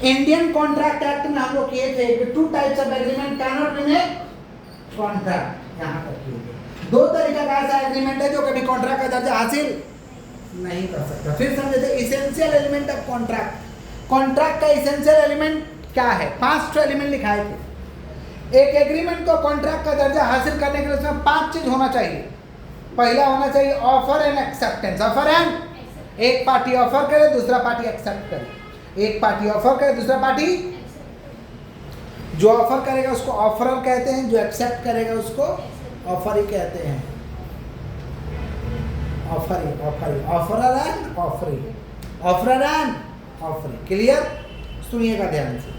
Indian contract act में हम लोग किए थे कि 2 types of agreement can not be made contract, यहाँ पर किए गए 2 तरीका का ऐसा एग्रीमेंट है जो कभी कॉन्ट्रैक्ट का दर्जा हासिल नहीं कर सकता। फिर समझे थे essential element of contract. Contract का इसेंशियल एलिमेंट क्या है? 5 एलिमेंट लिखाए थे। एक एग्रीमेंट को कॉन्ट्रैक्ट का दर्जा हासिल करने के लिए उसमें 5 चीज होना चाहिए। पहला होना चाहिए offer and acceptance. Offer and, एक पार्टी ऑफर करे दूसरा पार्टी एक्सेप्ट करे। एक पार्टी ऑफर करे दूसरा पार्टी, जो ऑफर करेगा उसको ऑफरर कहते हैं, जो एक्सेप्ट करेगा उसको ऑफर ही कहते हैं। Offeror and offeree, offeror and offeree. Clear? सुनिएगा ध्यान से।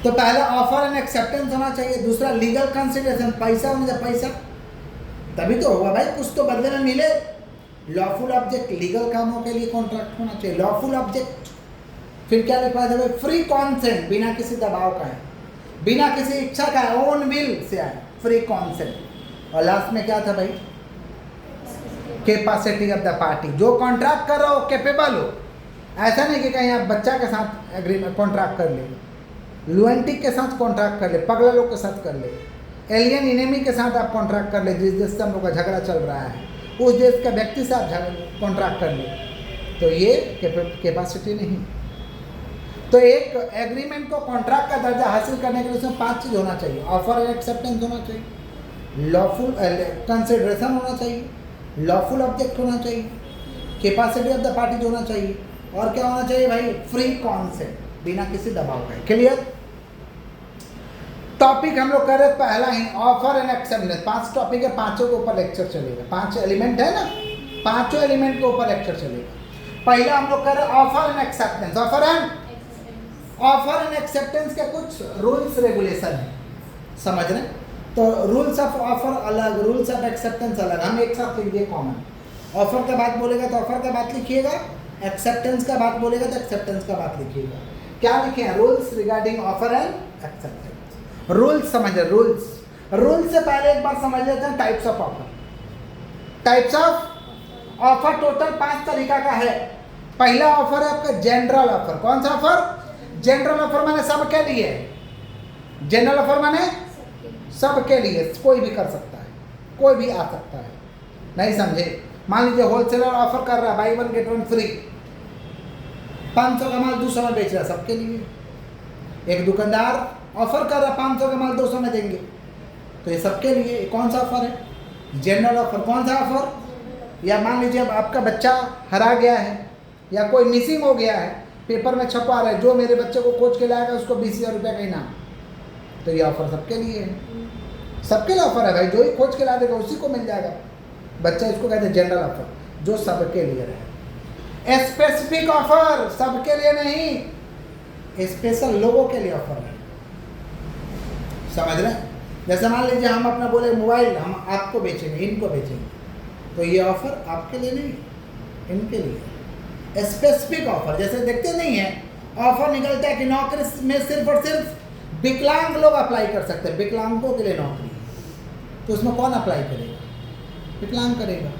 तो पहला ऑफर एंड एक्सेप्टेंस होना चाहिए, दूसरा लीगल कंसिडरेशन, पैसा होना चाहिए। पैसा तभी तो होगा भाई, कुछ तो बदले में मिले। लॉफुल ऑब्जेक्ट, लीगल कामों के लिए कॉन्ट्रैक्ट होना चाहिए लॉफुल ऑब्जेक्ट। फिर क्या लिखा जाए? फ्री कॉन्सेंट, बिना किसी दबाव का है, बिना किसी इच्छा का है, ओन विल से है, फ्री कॉन्सेंट। और लास्ट में क्या था भाई? कैपेसिटी ऑफ द पार्टी, जो कॉन्ट्रैक्ट कर रहा हो कैपेबल हो। ऐसा नहीं कि कहीं आप बच्चा के साथ एग्रीमेंट कॉन्ट्रैक्ट कर ले, लुएंटिक के साथ कॉन्ट्रैक्ट कर ले, पगला लोग के साथ कर ले, एलियन इनेमी के साथ आप कॉन्ट्रैक्ट कर ले, जिस देश से हम लोग का झगड़ा चल रहा है उस देश के व्यक्ति से आप कॉन्ट्रैक्ट कर ले, तो ये कैपेसिटी नहीं। तो एक एग्रीमेंट को कॉन्ट्रैक्ट का दर्जा हासिल करने के लिए उसमें 5 चीज़ होना चाहिए। ऑफर एंड एक्सेप्टेंस होना चाहिए, लॉफुल कंसिडरेशन होना चाहिए, लॉफुल ऑब्जेक्ट होना चाहिए, कैपेसिटी ऑफ द पार्टी होना चाहिए, और क्या होना चाहिए भाई? फ्री कॉन्सेंट, बिना किसी दबाव का। क्लियर? टॉपिक हम लोग कर रहे पहला ही ऑफर एंड एक्सेप्टेंस। 5 टॉपिक है, 5 के ऊपर लेक्चर चलेगा। 5 एलिमेंट है ना, 5 एलिमेंट के ऊपर लेक्चर चलेगा। पहला हम लोग कर रहे offer and acceptance. Offer and acceptance के कुछ रूल्स रेगुलेशन है, समझ रहे? तो रूल्स ऑफ ऑफर अलग, रूल्स ऑफ एक्सेप्टेंस अलग, हम एक साथ लिख दिए कॉमन। ऑफर का बात बोलेगा तो ऑफर का बात लिखिएगा, एक्सेप्टेंस का बात बोलेगा तो एक्सेप्टेंस का बात लिखिएगा। क्या लिखे हैं? Rules regarding offer and acceptance. Rules समझ, रूल्स से पहले एक बार समझ लेते हैं types of offer. Types of offer total 5 तरीका का है। पहला ऑफर है आपका जनरल ऑफर। कौन सा ऑफर? जनरल ऑफर माने सबके लिए। जनरल ऑफर माने सबके लिए, कोई भी कर सकता है, कोई भी आ सकता है। नहीं समझे? मान लीजिए होलसेलर ऑफर कर रहा है बाई 1 गेट 1 फ्री, 500 का माल 200 में बेच रहा है, सबके लिए। एक दुकानदार ऑफर कर रहा है 500 का माल 200 में देंगे, तो ये सबके लिए। कौन सा ऑफर है? General offer. कौन सा ऑफर? या मान लीजिए अब आपका बच्चा हरा गया है या कोई मिसिंग हो गया है, पेपर में छपा रहा है, जो मेरे बच्चे को खोज के लाएगा उसको 20,000 रुपये का इनाम, तो ये ऑफर सबके लिए है। सबके लिए ऑफर है भाई, जो ही खोज के ला देगा उसी को मिल जाएगा बच्चा। इसको कहते हैं जनरल ऑफर, जो सबके लिए रहे। स्पेसिफिक ऑफर, सबके लिए नहीं, स्पेशल लोगों के लिए ऑफर है, समझ रहे हैं? जैसे मान लीजिए हम अपना बोले मोबाइल हम आपको बेचेंगे, इनको बेचेंगे, तो ये ऑफर आपके लिए नहीं, इनके लिए। स्पेसिफिक ऑफर, जैसे देखते नहीं है ऑफर निकलता है कि नौकरी में सिर्फ और सिर्फ विकलांग लोग अप्लाई कर सकते हैं, विकलांगों के लिए नौकरी, तो उसमें कौन अप्लाई करेगा? विकलांग करेगा।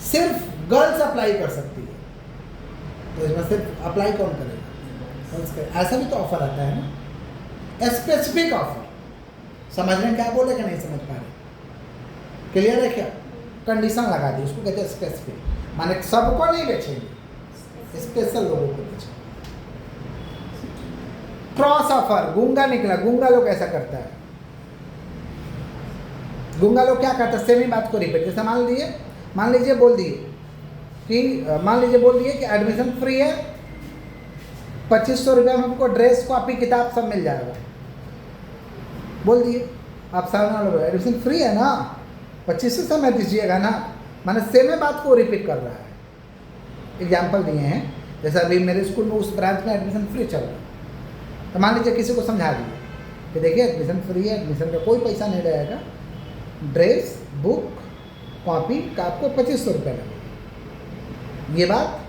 सिर्फ गर्ल्स अप्लाई कर सकती है, तो इसमें सिर्फ अप्लाई कौन करेगा? ऐसा भी तो ऑफर आता है ना, स्पेसिफिक ऑफर। समझ रहे हैं क्या बोले कि नहीं समझ पा रहे? क्लियर है क्या? कंडीशन लगा दी, उसको कहते हैं स्पेसिफिक, माने सबको नहीं बेचेंगे, स्पेशल लोगों को बेचेंगे। क्रॉस ऑफर, गूंगा निकला। गूंगा लोग ऐसा करता है, गूंगा लोग क्या करता है? सेम ही बात को रिपीट। जैसे मान लीजिए बोल दिए कि एडमिशन फ्री है, 2500 रुपये में हमको ड्रेस कॉपी किताब सब मिल जाएगा। बोल दिए, आप सामने लोग एडमिशन फ्री है ना, 2500 समय दीजिएगा ना, माने सेम ही बात को रिपीट कर रहा है। एग्जाम्पल दिए हैं, जैसे अभी मेरे स्कूल में उस ब्रांच में एडमिशन फ्री चल रहा है, तो मान लीजिए किसी को समझा दिए कि देखिए एडमिशन फ्री है, एडमिशन का कोई पैसा नहीं रहेगा, ड्रेस बुक कॉपी का आपको 2500 रुपये लगेगा। ये बात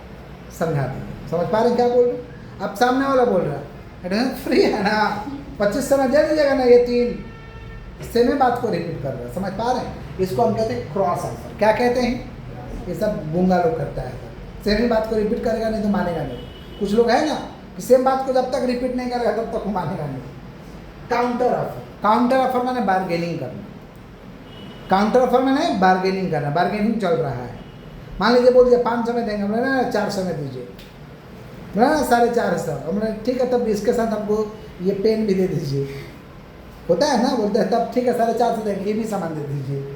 समझा दीजिए। समझ पा रहे हैं क्या बोल रहे हैं? अब सामने वाला बोल रहा है एडमिशन फ्री है ना, 2500 में दे दीजिएगा ना, ये 3 सेम बात को रिपीट कर रहा है। समझ पा रहे हैं? इसको हम कहते हैं क्रॉस ऑफर। क्या कहते हैं? ये सब गूंगा लोग करता है, सेम ही बात को रिपीट करेगा नहीं तो मानेगा नहीं। कुछ लोग है ना सेम बात को जब तक रिपीट नहीं करेगा तब तक मानेगा नहीं। काउंटर ऑफर, काउंटर ऑफर मैंने बार्गेनिंग करना, काउंटर ऑफर मैंने बार्गेनिंग करना, बार्गेनिंग चल रहा है। मान लीजिए बोल दिया 500 में देंगे, हमने ना 400 में दीजिए, ना 450, हमने ठीक है तब इसके साथ हमको ये पेन भी दे दीजिए, होता है ना, बोलते हैं तब ठीक है 450 देंगे, ये भी सामान दे दीजिए।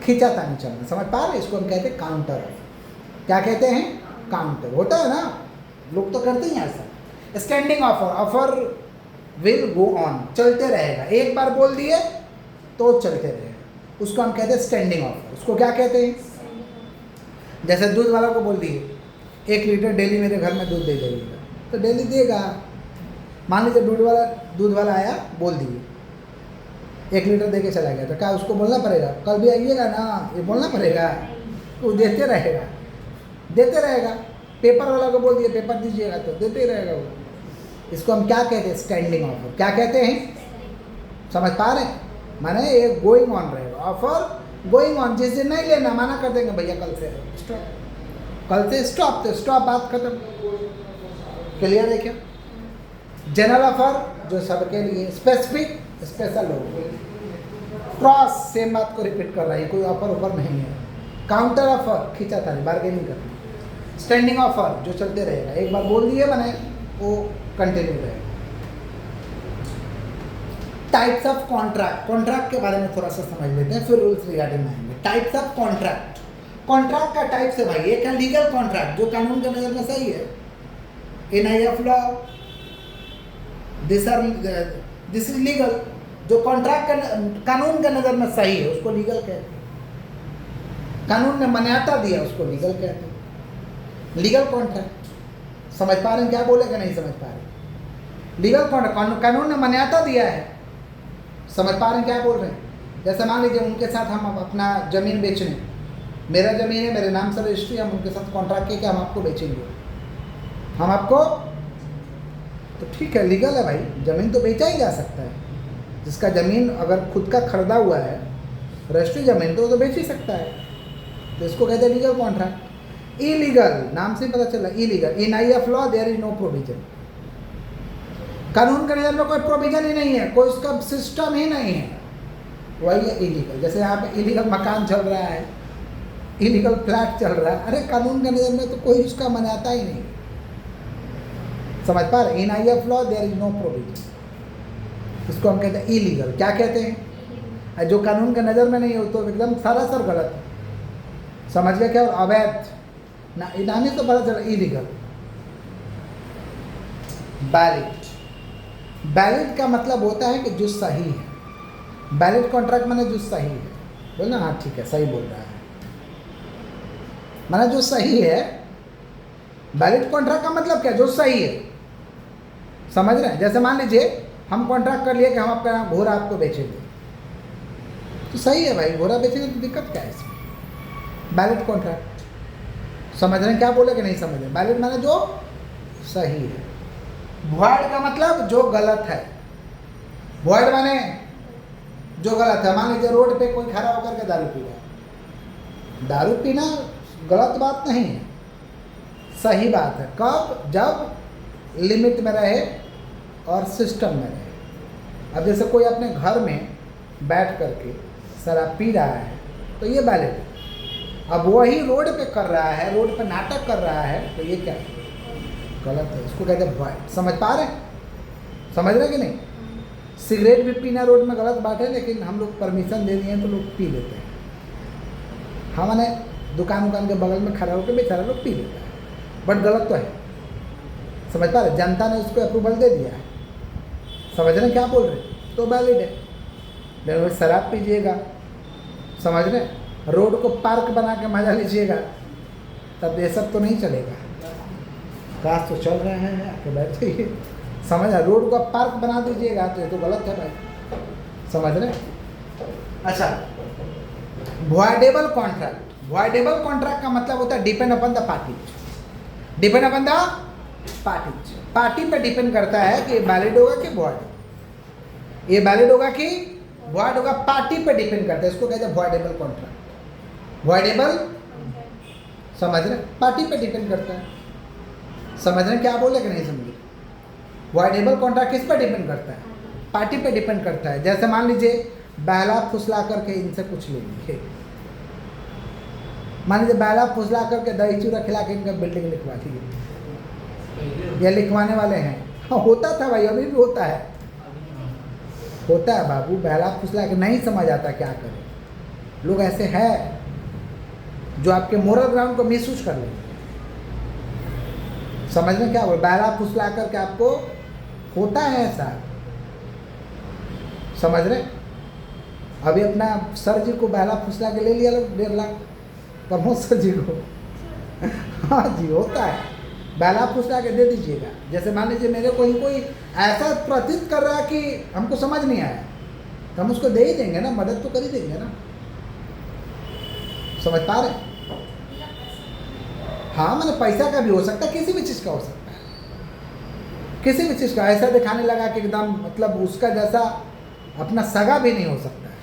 खींचाता नहीं चलना, समझ पा रहे, इसको हम कहते हैं काउंटर ऑफर। क्या कहते हैं? काउंटर। होता है ना, लोग तो करते ही हैं ऐसा। Standing offer, offer will go on, चलते रहेगा, एक बार बोल दिए तो चलते रहेगा, उसको हम कहते हैं स्टैंडिंग ऑफर। उसको क्या कहते हैं? जैसे दूध वाला को बोल दिए 1 लीटर डेली मेरे घर में दूध दे जाइएगा, तो डेली देगा। मान लीजिए दूध वाला आया, बोल दिए 1 लीटर दे के चला गया, तो क्या उसको बोलना पड़ेगा कल भी आइएगा ना, ये बोलना पड़ेगा? वो देते रहेगा, देते रहेगा। पेपर वाला को बोल दिए पेपर दीजिएगा, तो देते ही रहेगा वो। इसको हम क्या कहते हैं? Standing offer. क्या कहते हैं? समझ पा रहे हैं? माने ये गोइंग ऑन रहेगा, ऑफर गोइंग ऑन। जिस दिन नहीं लेना माना कर देंगे भैया कल से स्टॉप, कल से स्टॉप, तो स्टॉप, बात खत्म। क्लियर है क्या? जनरल ऑफर जो सबके लिए, स्पेसिफिक स्पेशल हो, क्रॉस सेम बात को रिपीट कर रहा है, कोई ऑफर ऑफर नहीं है। काउंटर ऑफर खींचा था, बार्गेनिंग करना। स्टैंडिंग ऑफर जो चलते रहेगा, एक बार बोल दिए मैंने वो कंटिन्यू रहेगा। टाइप्स ऑफ कॉन्ट्रैक्ट, कॉन्ट्रैक्ट के बारे में थोड़ा सा समझ लेते हैं, फिर रूल्स रिगार्डिंग आएंगे। टाइप्स ऑफ कॉन्ट्रैक्ट, कॉन्ट्रैक्ट का टाइप से भाई, एक है लीगल कॉन्ट्रैक्ट जो कानून के नज़र में सही है, NIF law, this is legal. जो कॉन्ट्रैक्ट कानून के नज़र में सही है उसको लीगल कहते हैं, कानून ने मान्यता दिया उसको लीगल कहते हैं। लीगल कॉन्ट्रैक्ट समझ पा रहे हैं क्या बोले कि नहीं समझ पा रहे? लीगल कॉन्ट्रैक्ट कानून ने मान्यता दिया है, समझ पा रहे हैं क्या बोल रहे हैं? जैसे मान लीजिए उनके साथ हम अपना ज़मीन बेचने, मेरा ज़मीन है, मेरे नाम से रजिस्ट्री, हम उनके साथ कॉन्ट्रैक्ट किए कि हम आपको बेचेंगे, हम आपको, तो ठीक है लीगल है भाई, ज़मीन तो बेचा ही जा सकता है। जिसका ज़मीन अगर खुद का खरीदा हुआ है रजिस्ट्री ज़मीन, तो वो तो बेच ही सकता है, तो इसको कहते हैं लीगल कॉन्ट्रैक्ट। इलीगल, नाम से पता चला, illegal. NIF law there is no provision, कानून के नज़र में कोई प्रोविजन ही नहीं है, कोई उसका सिस्टम ही नहीं है, वही है इलीगल। जैसे यहाँ पे इलीगल मकान चल रहा है, इलीगल फ्लैट चल रहा है, अरे कानून के नज़र में तो कोई उसका मान्यता ही नहीं, समझ पा रहे? NIF law there is no provision, इसको हम कहते हैं इलीगल। क्या कहते हैं? जो कानून के नज़र में नहीं हो तो एकदम सरासर गलत है, समझ गया क्या? और अवैध ना, नाम ही तो पता चला इलीगल। वैलिड, वैलिड का मतलब होता है कि जो सही है, वैलिड कॉन्ट्रैक्ट माने जो सही है, बोलना हाँ ठीक है सही बोल रहा है, माने जो सही है। वैलिड कॉन्ट्रैक्ट का मतलब क्या? जो सही है, समझ रहे हैं? जैसे मान लीजिए हम कॉन्ट्रैक्ट कर लिए कि हम आपका घोड़ा आपको बेचेंगे, तो सही है भाई, घोड़ा बेचेंगे तो दिक्कत क्या है इसमें? वैलिड कॉन्ट्रैक्ट, समझ रहे हैं क्या बोले कि नहीं समझ रहे? वैलिड माने जो सही है। वॉइड का मतलब जो गलत है, वॉइड माने जो गलत है। मान लीजिए रोड पे कोई खड़ा होकर के दारू पी रहा है, दारू पीना गलत बात नहीं है, सही बात है। कब? जब लिमिट में रहे और सिस्टम में रहे। अब जैसे कोई अपने घर में बैठ करके शराब पी रहा है तो ये वैलिड है। अब वही रोड पे कर रहा है, रोड पे नाटक कर रहा है, तो ये क्या है? गलत है, इसको कहते हैं वॉइड। समझ पा रहे हैं? समझ रहे कि नहीं? सिगरेट भी पीना रोड में गलत बात है, लेकिन हम लोग परमिशन दे दिए हैं तो लोग पी लेते हैं। हमने दुकान के बगल में खड़ा होकर बेचारा लोग पी लेता है, बट गलत तो है, समझ पा रहे? जनता ने उसको अप्रूवल दे दिया है, समझ रहे हैं क्या बोल रहे? तो वैलिड है। लेकिन शराब पीजिएगा, समझ रहे? रोड को पार्क बना के मजा लीजिएगा, तब ये सब तो नहीं चलेगा। काश तो चल रहे हैं, आके बैठ जाइए, समझ रहे? रोड को पार्क बना दीजिएगा तो ये तो गलत है भाई, समझ रहे? अच्छा, वॉइडेबल कॉन्ट्रैक्ट, वॉइडेबल कॉन्ट्रैक्ट का मतलब होता है depend upon the party, depend upon the party. Party पे डिपेंड करता है कि वैलिड होगा कि वॉइड, ये वैलिड होगा कि वॉइड होगा, पार्टी पे डिपेंड करता है, इसको कहते हैं वॉइडेबल कॉन्ट्रैक्ट। वॉइडेबल, समझ रहे? पार्टी पे डिपेंड करता है। समझ रहे हैं क्या बोले कि नहीं समझे? वॉइडेबल कॉन्ट्रैक्ट किस पर डिपेंड करता है? पार्टी पे डिपेंड करता है। जैसे मान लीजिए बहला फुसला करके इनसे कुछ ले लीजिए, मान लीजिए बहला फुसला करके दही चूरा खिला के इनका बिल्डिंग लिखवा दी, या लिखवाने वाले हैं। हाँ होता था भाई, अभी भी होता है, होता है बाबू। बहला फुसला के नहीं समझ आता क्या करें। लोग ऐसे हैं जो आपके मोरल ग्राउंड को मिसयूज कर लेंगे। समझ में क्या बोल, बहला फुसला करके आपको होता है ऐसा, समझ रहे? अभी अपना सर जी को बहला फुसला के ले लिया लोग 1.5 लाख प्रमोद सर जी को। हाँ जी होता है, बहला फुसला के दे दीजिएगा। जैसे मान लीजिए मेरे को ही कोई ऐसा प्रतीत कर रहा है कि हमको समझ नहीं आया, तो हम उसको दे ही देंगे ना, मदद तो कर ही देंगे ना। समझ पा रहे? हाँ मैंने पैसा का भी हो सकता है, किसी भी चीज़ का हो सकता है, किसी भी चीज़ का। ऐसा दिखाने लगा कि एकदम मतलब उसका जैसा अपना सगा भी नहीं हो सकता है,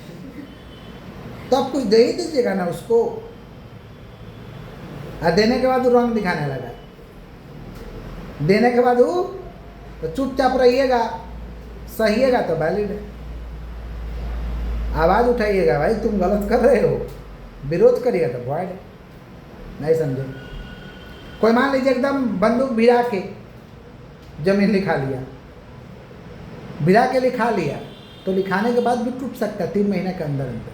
तो आप कुछ दे ही दीजिएगा ना उसको। और देने के बाद वो रंग दिखाने लगा, देने के बाद वो तो चुपचाप रहिएगा, सहिएगा तो वैलिड है। आवाज़ उठाइएगा भाई तुम गलत कर रहे हो, विरोध करिएगा तो वॉइड है। नहीं समझे? कोई मान लीजिए एकदम बंदूक भिड़ा के जमीन लिखा लिया, भिड़ा के लिखा लिया, तो लिखाने के बाद भी टूट सकता है 3 महीने के अंदर अंदर।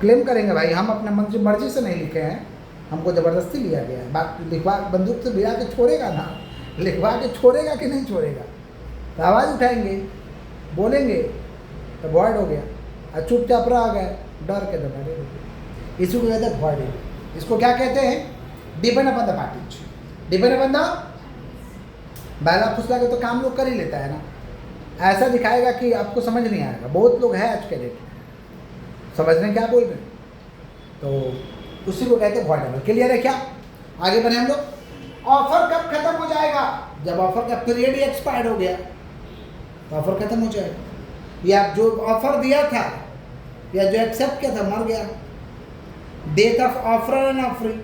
क्लेम करेंगे भाई हम अपने मर्जी से नहीं लिखे हैं, हमको ज़बरदस्ती लिया गया है। बात लिखवा बंदूक से भिड़ा के छोड़ेगा ना, लिखवा के छोड़ेगा कि नहीं छोड़ेगा? तो आवाज़ उठाएंगे, बोलेंगे तो वॉइड हो गया। और चुपचाप रह गए, डर के दबा इसी को कहते हैं वॉइड। इसको क्या कहते हैं? Depend upon the party, depend upon the. बहला फुसला के तो काम लोग कर ही लेता है ना, ऐसा दिखाएगा कि आपको समझ नहीं आएगा। बहुत लोग हैं आज के डेट में, समझ रहे हैं क्या बोल रहे हैं? तो उसी को कहते हैं वॉइडेबल। क्लियर है क्या? आगे बढ़े हम लोग। ऑफर कब खत्म हो जाएगा? जब ऑफर का पीरियड ही एक्सपायर्ड हो गया तो ऑफर खत्म हो जाएगा। या जो ऑफर दिया था या जो एक्सेप्ट किया था मर गया, death of offer and offering,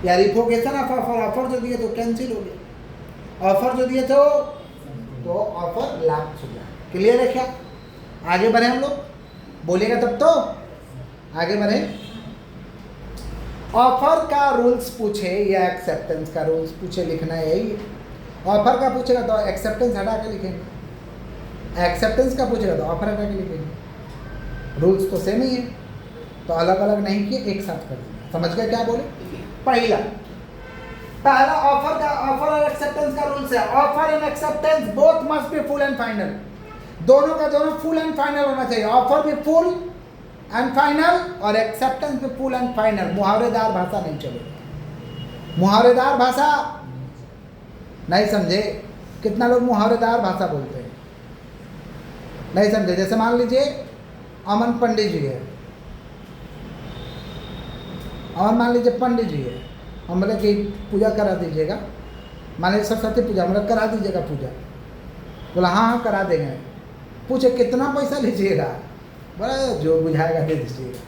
या रिवोकेशन ऑफ ऑफर, ऑफर जो दिए तो कैंसिल हो गया, ऑफर जो दिए थे तो ऑफर लैप्स हो गया। क्लियर है क्या? आगे बढ़े हम लोग, बोलिएगा तब तो आगे बढ़े। ऑफर का रूल्स पूछे या एक्सेप्टेंस का रूल्स पूछे, लिखना है यही। ऑफर का पूछेगा तो एक्सेप्टेंस हटा के लिखेंगे, एक्सेप्टेंस का पूछेगा तो ऑफर हटा के लिखेंगे। रूल्स तो सेम ही है, तो अलग अलग नहीं किए, एक साथ कर दिया। समझ गए क्या बोले? पहला ऑफर का, ऑफर और एक्सेप्टेंस का रूल्स है। Offer and acceptance both must be full and final. दोनों का दोनों फुल एंड फाइनल होना चाहिए। ऑफर भी फुल एंड फाइनल और एक्सेप्टेंस भी फुल एंड फाइनल। मुहावरेदार भाषा नहीं चलेगी, मुहावरेदार भाषा नहीं समझे? कितना लोग मुहावरेदार भाषा बोलते हैं, नहीं समझे? जैसे मान लीजिए अमन पंडित जी है, और मान लीजिए पंडित जी है, हम बोले कि पूजा करा दीजिएगा, मान लीजिए सरस्वती पूजा, मतलब करा दीजिएगा पूजा। बोला हाँ हाँ करा देंगे। पूछे कितना पैसा लीजिएगा? बोला जो बुझाएगा दे दीजिएगा।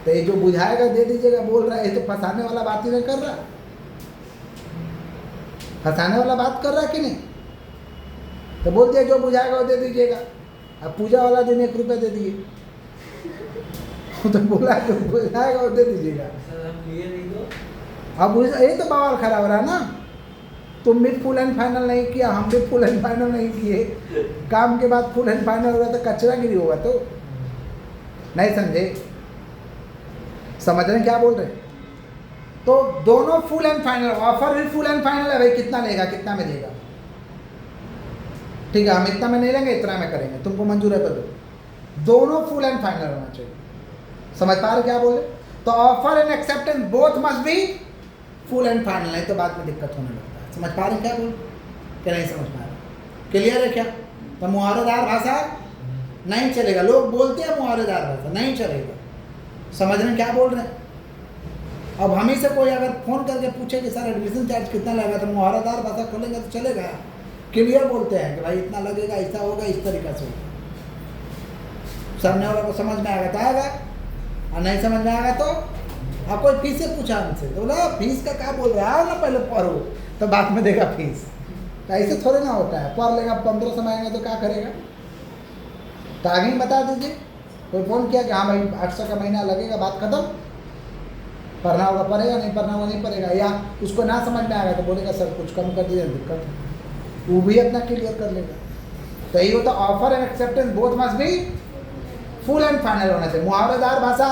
तो ये जो बुझाएगा दे दीजिएगा बोल रहा है, ये तो फंसाने वाला बात ही नहीं कर रहा, फंसाने वाला बात कर रहा कि नहीं? तो बोल दिया जो बुझाएगा वो दे दीजिएगा। अब पूजा वाला दिन 1 रुपये दे दिए, तो बोला जो बुझाएगा वो दे दीजिएगा। अब ये तो बवाल खड़ा हो रहा है ना, तुम भी फुल एंड फाइनल नहीं किया, हम भी फुल एंड फाइनल नहीं किए, काम के बाद फुल एंड फाइनल होगा तो कचरा गिरी होगा। तो नहीं समझे? समझ रहे हैं क्या बोल रहे हैं? तो दोनों फुल एंड फाइनल, ऑफर भी फुल एंड फाइनल है भाई, कितना लेगा कितना में देगा, ठीक है हम इतना में नहीं लेंगे इतना में करेंगे, तुमको मंजूर है तो दो। दोनों फुल एंड फाइनल होना चाहिए। समझ पा रहे क्या बोले? तो offer and acceptance both must be full and final, नहीं तो बाद में दिक्कत होने लगता है। समझ पा रहे क्या बोल क्या नहीं समझ पा रहे? क्लियर है क्या? तो मुहावरेदार भाषा नहीं चलेगा। लोग बोलते हैं मुहावरेदार भाषा नहीं चलेगा। समझ रहे हैं क्या बोल रहे हैं? अब हम ही से कोई अगर फ़ोन करके पूछे कि सर एडमिशन चार्ज कितना लगेगा, तो मुहावरेदार भाषा खोलेंगे तो चलेगा। क्लियर बोलते हैं कि भाई इतना लगेगा, ऐसा होगा, इस तरीक़ा से होगा। सामने वाला को समझ में आएगा तो आएगा, और नहीं समझ में आएगा तो और कोई फीस से पूछा हमसे तो बोला फीस का क्या बोल रहे आओ ना पहले पढ़ो तो बाद में देगा फीस। तो ऐसे थोड़े ना होता है, पढ़ लेगा 1500 मांगेंगे तो क्या करेगा। तो आगे ही बता दीजिए। कोई फ़ोन किया कि हाँ भाई 800 का महीना लगेगा, बात खत्म। पढ़ना होगा पढ़ेगा, नहीं पढ़ना होगा नहीं पढ़ेगा, या उसको ना समझ में आएगा तो बोलेगा सर कुछ कम कर दीजिए, दिक्कत है, वो भी अपना क्लियर कर लेगा। तो यही होता offer and acceptance both must be full and final होना चाहिए। मुहावरेदार भाषा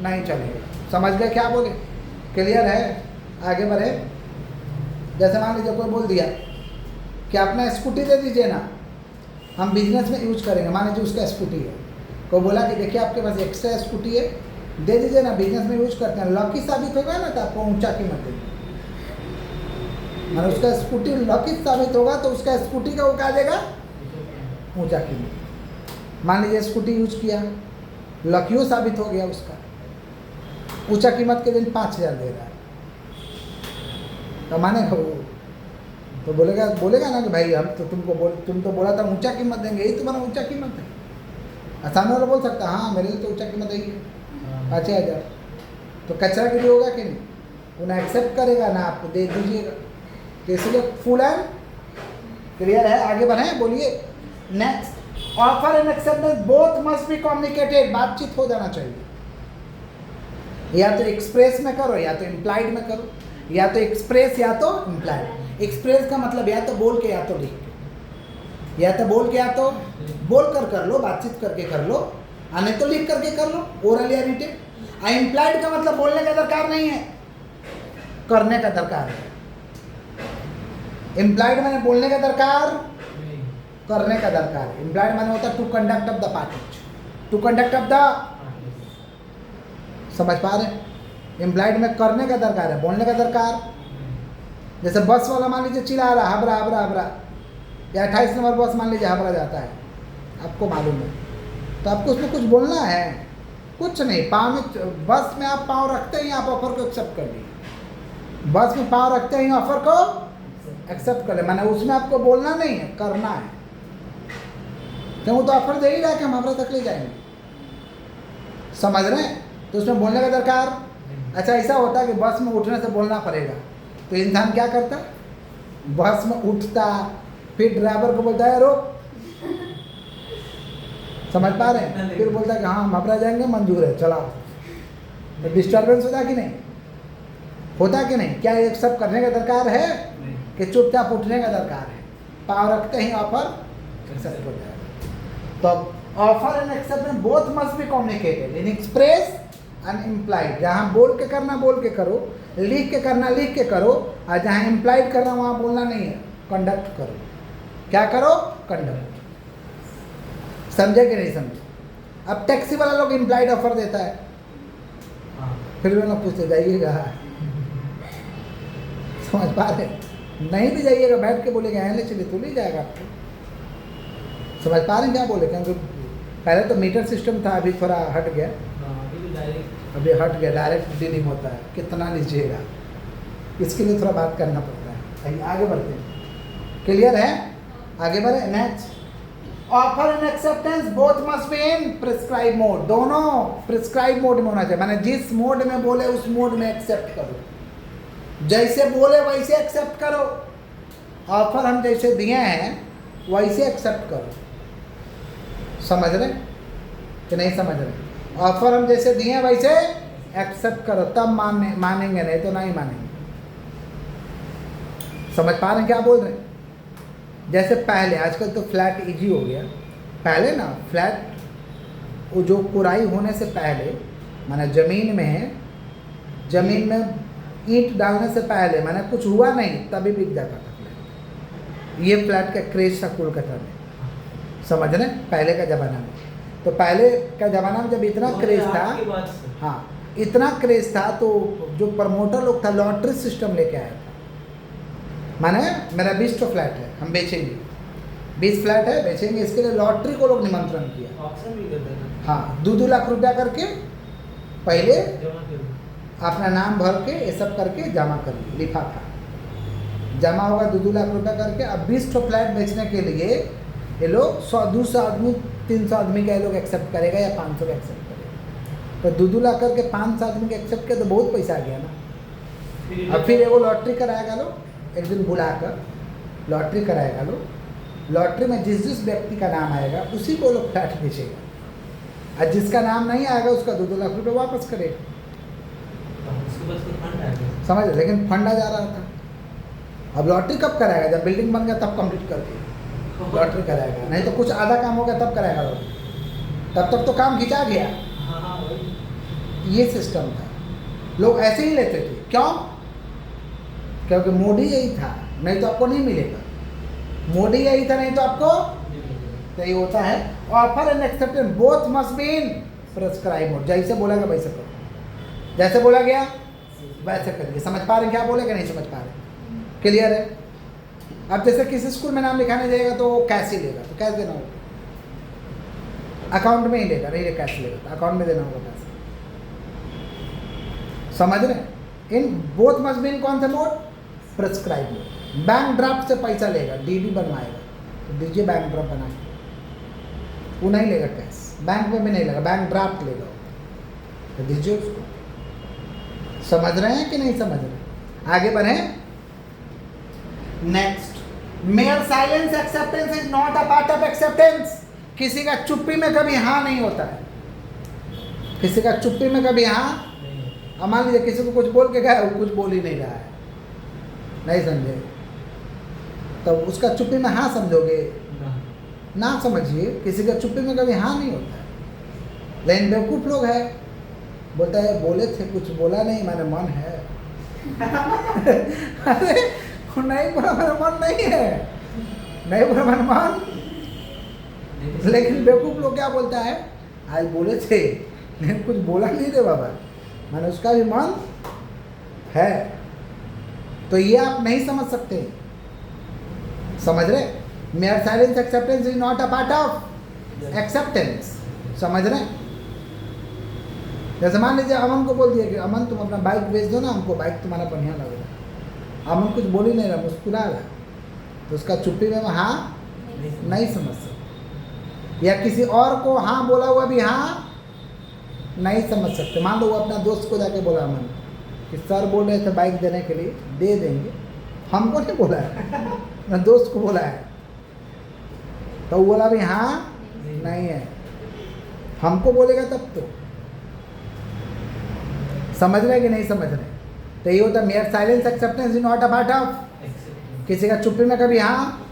नहीं चलेगा। समझ गए क्या बोले? क्लियर है? आगे बढ़े। जैसे मान लीजिए कोई बोल दिया कि अपना स्कूटी दे दीजिए ना, हम बिजनेस में यूज करेंगे। मान लीजिए उसका स्कूटी है, कोई बोला कि देखिए आपके पास एक्स्ट्रा स्कूटी है, दे दीजिए ना, बिजनेस में यूज करते हैं, लकी साबित होगा ना तो आपको ऊंचा कीमत देंगे। मैंने उसका स्कूटी लकी साबित होगा तो उसका स्कूटी का वो क्या देगा? ऊंचा कीमत। मान लीजिए स्कूटी यूज किया, लकियो साबित हो गया उसका, ऊंचा कीमत के दिन 5000 दे रहा है, तो माने तो बोलेगा ना कि भाई हम तो तुम तो बोला था ऊंचा कीमत देंगे, यही तुम्हारा ऊंचा कीमत है। सामने वाला बोल सकता है हाँ मेरे लिए तो ऊंचा कीमत है 5000। तो कचरा गिरी होगा कि नहीं? वो ना एक्सेप्ट करेगा ना आपको दे दीजिएगा। तो इसलिए फुल एंड क्लियर है। आगे बढ़े, बोलिए। Next, offer and acceptance both must be communicated. बातचीत हो जाना चाहिए। या तो एक्सप्रेस में करो या तो इम्प्लाइड में करो, या तो एक्सप्रेस या तो इम्प्लाइड। एक्सप्रेस का मतलब या तो बोल के या तो लिख के, या तो बोल के या तो बोल कर लो, बातचीत करके कर लो, नहीं तो लिख करके कर लो, ओरल या रिटेन। इम्प्लाइड का मतलब बोलने का दरकार नहीं है, करने का दरकार है। इम्प्लाइड माने बोलने का दरकार, करने का दरकार है। इम्प्लाइड माने होता है to conduct of the party, to conduct of the, समझ पा रहे? इम्प्लाइड में करने का दरकार है, बोलने का दरकार। जैसे बस वाला मान लीजिए चिल्ला रहा हबरा हबरा हबरा, या 28 नंबर बस मान लीजिए हबरा जाता है, आपको मालूम है, तो आपको उसमें कुछ बोलना है? कुछ नहीं। पाँव में, बस में आप पाँव रखते ही आप ऑफर को एक्सेप्ट कर लीजिए। बस में पाँव रखते ही ऑफर को एक्सेप्ट कर ले, माने उसमें आपको बोलना नहीं है, करना है। क्यों? तो ऑफर दे ही रहा है कि हम हबरा तक ले जाएंगे, समझ रहे हैं? तो उसमें बोलने का दरकार। अच्छा, ऐसा होता है कि बस में उठने से बोलना पड़ेगा, तो इंसान क्या करता? बस में उठता, फिर ड्राइवर को बोलता है रोक, समझ पा रहे हैं? फिर बोलता है कि हाँ हम हबरा जाएंगे, मंजूर है, चलाओ। तो डिस्टर्बेंस होता कि नहीं? होता कि नहीं? क्या ये सब करने का दरकार है कि चुपचाप उठने का दरकार है? पाँव रखते ही ऑफर एक्सेप्ट हो जाएगा। तो offer and acceptance both must be communicated Inn Express and implied. जहाँ बोल के करना बोल के करो, लिख के करना लिख के करो, और जहाँ इम्प्लाइड करना वहाँ बोलना नहीं है, कंडक्ट करो। क्या करो? कंडक्ट। समझे कि नहीं समझे? अब टैक्सी वाला लोग इम्प्लाइड ऑफर देता है, फिर भी ना पूछते जाइएगा, समझ पा रहे? नहीं भी जाइएगा, बैठ के बोलेगा यहाँ ले चलिए तो ले जाएगा आपको। समझ पा रहे हैं क्या बोले? क्योंकि पहले तो मीटर सिस्टम था, अभी थोड़ा हट गया, अभी हट गया, डायरेक्ट डीलिंग होता है, कितना लीजिएगा, इसके लिए थोड़ा बात करना पड़ता है। आइए आगे बढ़ते हैं। क्लियर है? आगे बढ़े। Next, offer and acceptance both must be in prescribe mode. दोनों प्रिस्क्राइब मोड में होना चाहिए, माने जिस मोड में बोले उस मोड में एक्सेप्ट करो, जैसे बोले वैसे एक्सेप्ट करो। ऑफर हम जैसे दिए हैं वैसे एक्सेप्ट करो। समझ रहे कि नहीं समझ रहे? ऑफर हम जैसे दिए हैं वैसे एक्सेप्ट करो, तब मानेंगे, नहीं तो नहीं मानेंगे। समझ पा रहे हैं क्या बोल रहे हैं? जैसे पहले, आजकल तो फ्लैट इजी हो गया, पहले ना फ्लैट वो जो कुराई होने से पहले, माने जमीन में ईंट डालने से पहले, माने कुछ हुआ नहीं तभी बिक जाता था फ्लैट। ये फ्लैट का क्रेज था कोलकाता में, समझ रहे? पहले का ज़माना में, तो पहले का ज़माना में जब इतना क्रेज था, हाँ इतना क्रेज था, तो जो प्रमोटर लोग था लॉटरी सिस्टम लेके आया था। माने मेरा 20 फ्लैट है, हम बेचेंगे, 20 फ्लैट है बेचेंगे, इसके लिए लॉटरी को लोग निमंत्रण किया। ऑप्शन भी करते हैं। हाँ, 2-2 लाख रुपया करके पहले अपना नाम भर के ये सब करके जमा कर लिफाफा जमा होगा, 2-2 लाख रुपया करके। अब 20 फ्लैट बेचने के लिए ये लोग 100-200 आदमी 300 आदमी का ये लोग एक्सेप्ट करेगा या 500 का एक्सेप्ट करेगा। तो 2 लाख करके 5 आदमी के एक्सेप्ट किया तो बहुत पैसा आ गया ना। अब फिर एगो लॉटरी कराएगा लो, एक दिन बुलाकर लॉटरी कराएगा लो, लॉटरी में जिस जिस व्यक्ति का नाम आएगा उसी को लोग फ्लैट बेचेगा, और जिसका नाम नहीं आएगा उसका 2-2 लाख रुपये वापस करेगा। समझ, लेकिन फंडा जा रहा था। अब लॉटरी कब कराएगा? जब बिल्डिंग बन गया तब कंप्लीट करके लॉटरी कराएगा, नहीं तो कुछ आधा काम हो गया तब कराएगा लॉटरी, तब तक तो काम खिंचा गया। ये सिस्टम था, लोग ऐसे ही लेते थे। क्यों? क्योंकि मोदी यही था, नहीं तो आपको नहीं मिलेगा। मोदी यही था, नहीं तो आपको यही होता है। Offer and acceptance both must be in prescribe. जैसे बोला गया वैसे करो, जैसे बोला गया वैसे करिए। समझ पा रहे हैं क्या बोलेगा? नहीं समझ पा रहे? क्लियर है? अब जैसे किसी स्कूल में नाम लिखाने जाएगा तो वो कैश ही लेगा, तो कैश देना होगा, अकाउंट में ही लेगा, नहीं कैश लेगा तो अकाउंट में देना होगा पैसा। समझ रहे? In both must be in कौन सा mode? Prescribe mode. Bank draft से पैसा लेगा, डीडी बनवाएगा तो दीजिए बैंक ड्राफ्ट बनाएगा, वो नहीं लेगा कैश, बैंक में भी नहीं लेगा, बैंक ड्राफ्ट लेगा तो दीजिए उसको। समझ रहे हैं कि नहीं समझ रहे? आगे बढ़े। Next, mayor silence acceptance is not a part of acceptance. किसी का चुप्पी में कभी हाँ नहीं होता है, किसी का चुप्पी में कभी हाँ। अब मान लीजिए किसी को कुछ बोल के गया, वो कुछ बोल ही नहीं रहा है, नहीं समझे, तो उसका चुप्पी में हाँ समझोगे? ना समझिए, किसी का चुप्पी में कभी हाँ नहीं होता है। लेकिन बेवकूफ़ लोग है, बोलता है बोले थे कुछ बोला नहीं, मेरा मन है। अरे नहीं बोला, मेरा मन नहीं है, नहीं बोला मेरा मन। लेकिन बेवकूफ़ लोग क्या बोलता है, आज बोले थे लेकिन कुछ बोला नहीं थे बाबा, मैंने उसका भी मन है। तो ये आप नहीं समझ सकते। समझ रहे? Mayor silence acceptance is not a part of acceptance. समझ रहे? जैसे मान लीजिए अमन को बोल दिया कि अमन तुम अपना बाइक बेच दो ना, हमको बाइक तुम्हारा बढ़िया लग रहा। अमन कुछ बोल ही नहीं रहा, मुस्कुरा रहा, तो उसका चुप्पी में हाँ नहीं समझ सकते। या किसी और को हाँ बोला हुआ भी हाँ नहीं समझ सकते। मान लो वो अपना दोस्त को जाके बोला अमन कि सर बोल रहे थे बाइक देने के लिए, दे देंगे, हमको नहीं बोला है, मैं दोस्त को बोला है, तो वो बोला भी हाँ नहीं है, हमको बोलेगा तब तो। समझ रहे कि नहीं समझ रहे? तो ये होता है mayor silence acceptance is not a part of. किसी का चुप्पी में कभी हाँ,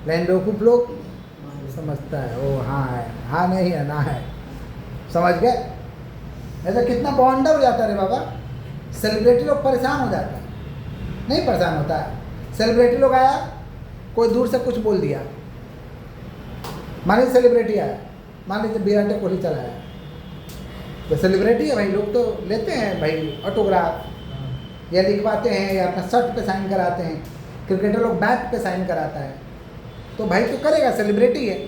लेकिन बेवकूफ लोग समझता है वो हाँ है, हाँ नहीं है, ना है। समझ गए? ऐसा कितना बॉन्डर हो जाता है रे बाबा। सेलिब्रिटी लोग परेशान हो जाता है, नहीं परेशान होता है। सेलिब्रिटी लोग आया, कोई दूर से कुछ बोल दिया, मान लीजिए सेलिब्रिटी आया, मान लीजिए विराट कोहली चला आया, तो सेलिब्रिटी है भाई, लोग तो लेते हैं भाई ऑटोग्राफ, या लिखवाते हैं, या अपना शर्ट पे साइन कराते हैं। क्रिकेटर लोग बैट पे साइन कराता है, तो भाई तो करेगा, सेलिब्रिटी है।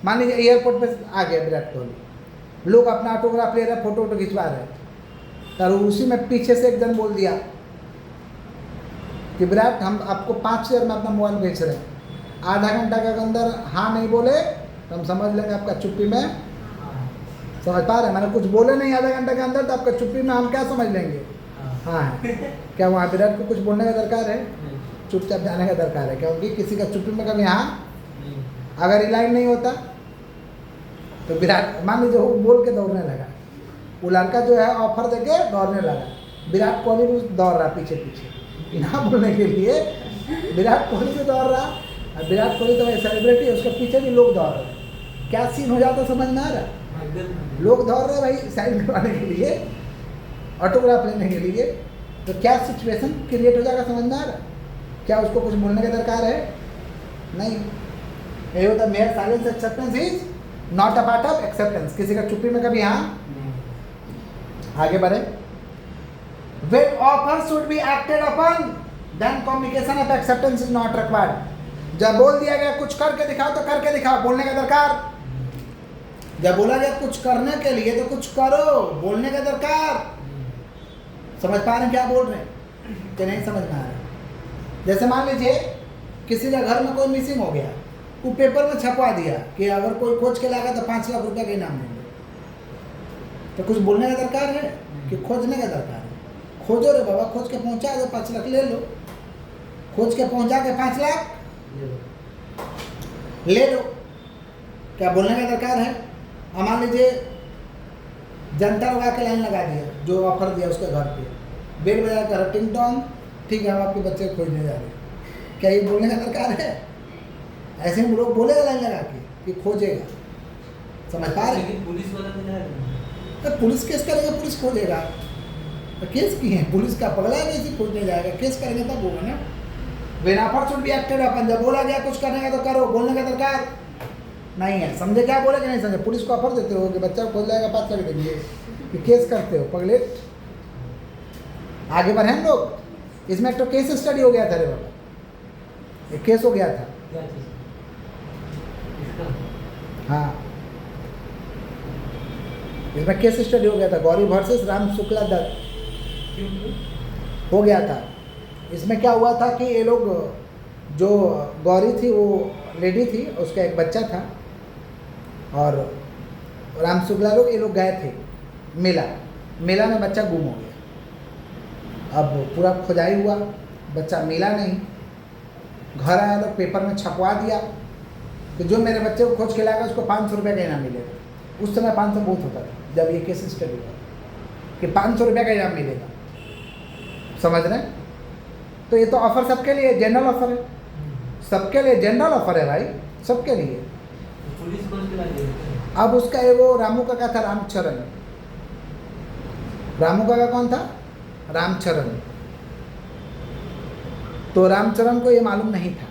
मान लीजिए एयरपोर्ट पे आ गया विराट कोहली, लोग अपना ऑटोग्राफ ले रहे हैं, फोटो खिंचवा रहे हैं, और उसी में पीछे से एक जन बोल दिया कि विराट हम आपको 5,000 में अपना मोबाइल बेच रहे हैं, आधा घंटा के अंदर हाँ नहीं बोले तो हम समझ लेंगे आपका चुप्पी में। समझ पा रहे हैं? मैंने कुछ बोले नहीं आधा घंटे के अंदर, तो आपका चुप्पी में हम क्या समझ लेंगे? हाँ है। क्या वहाँ विराट को कुछ बोलने का दरकार है? चुपचाप जाने का दरकार है, क्योंकि किसी का चुप्पी में कभी हाँ अगर इलाइन नहीं होता तो विराट मान लीजिए वो बोल के दौड़ने लगा, वो लड़का जो है ऑफर देके दौड़ने लगा, विराट कोहली भी दौड़ रहा पीछे पीछे ना बोलने के लिए, विराट कोहली भी दौड़ रहा, और विराट कोहली तो सेलिब्रिटी है, उसके पीछे भी लोग दौड़ रहे। क्या सीन हो जाता समझ में आ रहा? लोग दौड़ रहे भाई साइन करवाने के लिए, ऑटोग्राफ लेने के लिए, तो क्या सिचुएशन क्रिएट हो जाएगा समझ में आ रहा? क्या उसको कुछ बोलने का दरकार है? नहीं। यही होता है mayor silence acceptance is not a part of acceptance. किसी का चुप्पी में कभी हाँ। आगे बढ़े। When offer should be acted upon, then communication of acceptance is not required। जब बोल दिया गया कुछ करके दिखाओ तो करके दिखाओ, बोलने का दरकार। जब बोला गया कुछ करने के लिए तो कुछ करो, बोलने का दरकार। समझ पा रहे हैं क्या बोल रहे हैं कि नहीं समझ में आ रहा? जैसे मान लीजिए किसी के घर में कोई मिसिंग हो गया, वो पेपर में छपवा दिया कि अगर कोई खोज के लाएगा तो 5 लाख रुपए का इनाम देंगे। तो कुछ बोलने का दरकार है कि खोजने का दरकार है। खोजो रे बाबा, खोज के पहुंचा दो, 5 लाख ले लो। खोज के पहुंचा के 5 लाख ले लो। क्या बोलने का दरकार है? अब मान लीजिए जनता लगा के लाइन लगा दिया, जो ऑफर दिया उसके घर पे, बेल बजा कर टिंग टोंग, ठीक है हम आपके बच्चे को खोजने जा रहे हैं। क्या ये बोलने का दरकार है? ऐसे में लोग बोलेगा लाइन लगा के कि खोजेगा, समझ पा रहे? पुलिस वाला तो पुलिस केस करेगा, पुलिस खोजेगा। तो केस की है, पुलिस का पगला है इसी खोजने जाएगा, केस करेंगे तब होगा ना। बिना offer should be acted upon, जब बोला गया कुछ करने का तो करो, बोलने का दरकार नहीं है। समझे क्या बोले कि नहीं समझे? पुलिस को ऑफर देते हो कि बच्चा को खोज जाएगा, 5 लाख देंगे, कि केस करते हो पगलेट। आगे बढ़े हम लोग। इसमें एक तो केस स्टडी हो गया था रे बाबा, एक केस हो गया था। हाँ, इसमें केस स्टडी हो गया था, गौरी वर्सेस राम शुक्ला दत्त हो गया था। इसमें क्या हुआ था कि ये लोग, जो गौरी थी वो लेडी थी, उसका एक बच्चा था, और राम शुक्ला लोग, ये लोग गए थे मेला में बच्चा गुम हो गया। अब पूरा खुदाई हुआ, बच्चा मिला नहीं। घर आया, लोग पेपर में छपवा दिया कि जो मेरे बच्चे को खोज के लाएगा उसको 500 रुपये का इनाम मिलेगा। उस समय 500 बहुत होता था जब ये केस स्टडी हुआ, कि 500 रुपये का इनाम मिलेगा। समझ रहे हैं? तो ये तो ऑफर सबके लिए जनरल ऑफर है, सबके लिए जनरल ऑफर है भाई, सबके लिए। पुलिस खोज के लाएगी। अब उसका एगो रामू काका था, रामचरण। रामू काका कौन था? रामचरण। तो रामचरण को ये मालूम नहीं था।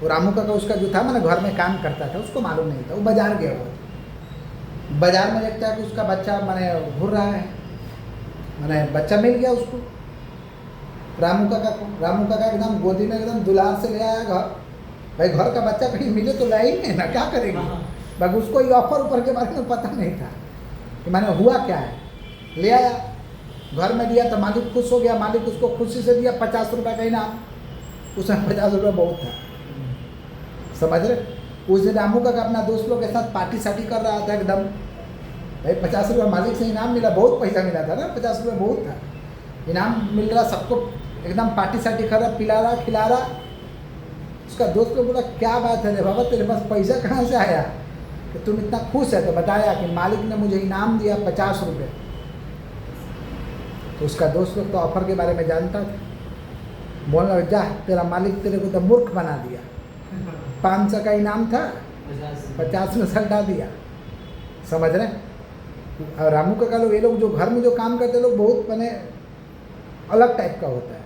वो रामू काका उसका जो था, मैंने घर में काम करता था, उसको मालूम नहीं था। वो बाजार गया हुआ, बाजार में देखता है कि उसका बच्चा मैंने घूर रहा है, मैंने बच्चा मिल गया उसको, रामू काका को। रामू काका एकदम गोदी में एकदम दुलार से ले आया घर। भाई घर का बच्चा कहीं मिले तो लाएंगे ना, क्या करेंगे? बाकी उसको ये ऑफर ऊपर के बारे में पता नहीं था कि मैंने हुआ क्या है। ले आया, घर में दिया तो मालिक खुश हो गया। मालिक उसको खुशी से दिया 50 रुपये का इनाम। उसमें 50 रुपये बहुत था, समझ रहे? उस दिन रामू काका अपना दोस्त लोग के साथ पार्टी सार्टी कर रहा था एकदम। भाई 50 रुपये मालिक से इनाम मिला, बहुत पैसा मिला था ना, 50 रुपये बहुत था। इनाम मिल रहा, सबको एकदम पार्टी सार्टी कर रहा, पिला रहा, खिला रहा। उसका दोस्त लोग बोला क्या बात है रे बाबा, तेरे पास पैसा कहाँ से आया कि तुम इतना खुश है? तो बताया कि मालिक ने मुझे इनाम दिया 50 रुपये। तो उसका दोस्त लोग तो ऑफर के बारे में जानता था, बोलना जा तेरा मालिक तेरे को तो मूर्ख बना दिया। 500 का इनाम था, 50 में सल्टा दिया। समझ रहे? और रामू काका लोग, ये लोग जो घर में जो काम करते लोग बहुत मैंने अलग टाइप का होता है।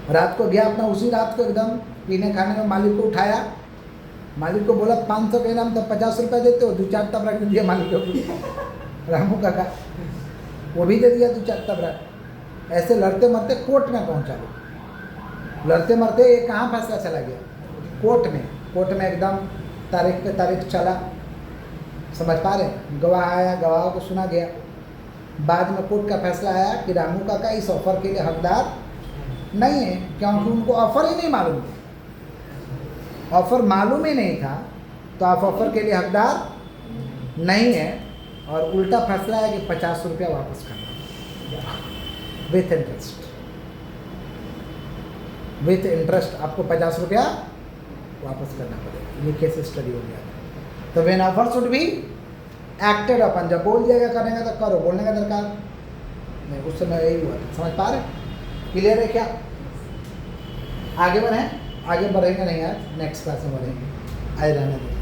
रात को गया अपना, उसी रात को एकदम पीने खाने में मालिक को उठाया। मालिक को बोला 500 का इनाम, तो 50 रुपये देते हो, 2-4 तब रख दिया मालिक को। रामू काका वो भी दे दिया 2-4 तब रख। ऐसे लड़ते मरते कोर्ट में पहुंचा लोग। लड़ते मरते ये कहाँ फैसला चला गया? कोर्ट में। कोर्ट में एकदम तारीख पे तारीख चला, समझ पा रहे? गवाह आया, गवाह को सुना गया। बाद में कोर्ट का फैसला आया कि रामू काका इस ऑफर के लिए हकदार नहीं है, क्योंकि उनको ऑफर ही नहीं मालूम था। ऑफर मालूम ही नहीं था तो आप ऑफर के लिए हकदार नहीं है। और उल्टा फैसला है कि 50 रुपया वापस करना विथ इंटरेस्ट। विथ इंटरेस्ट आपको 50 रुपया वापस करना पड़ेगा। ये केस स्टडी हो गया था। तो when offer should be acted upon, जब बोल दिया गया करेंगे तो करो, बोलने का दरकार नहीं। उस समय यही हुआ था, समझ पा रहे? क्लियर है क्या? आगे बढ़ें? आगे बढ़ेंगे नहीं यार, नेक्स्ट क्लास में बढ़ेंगे। आए रहने दो।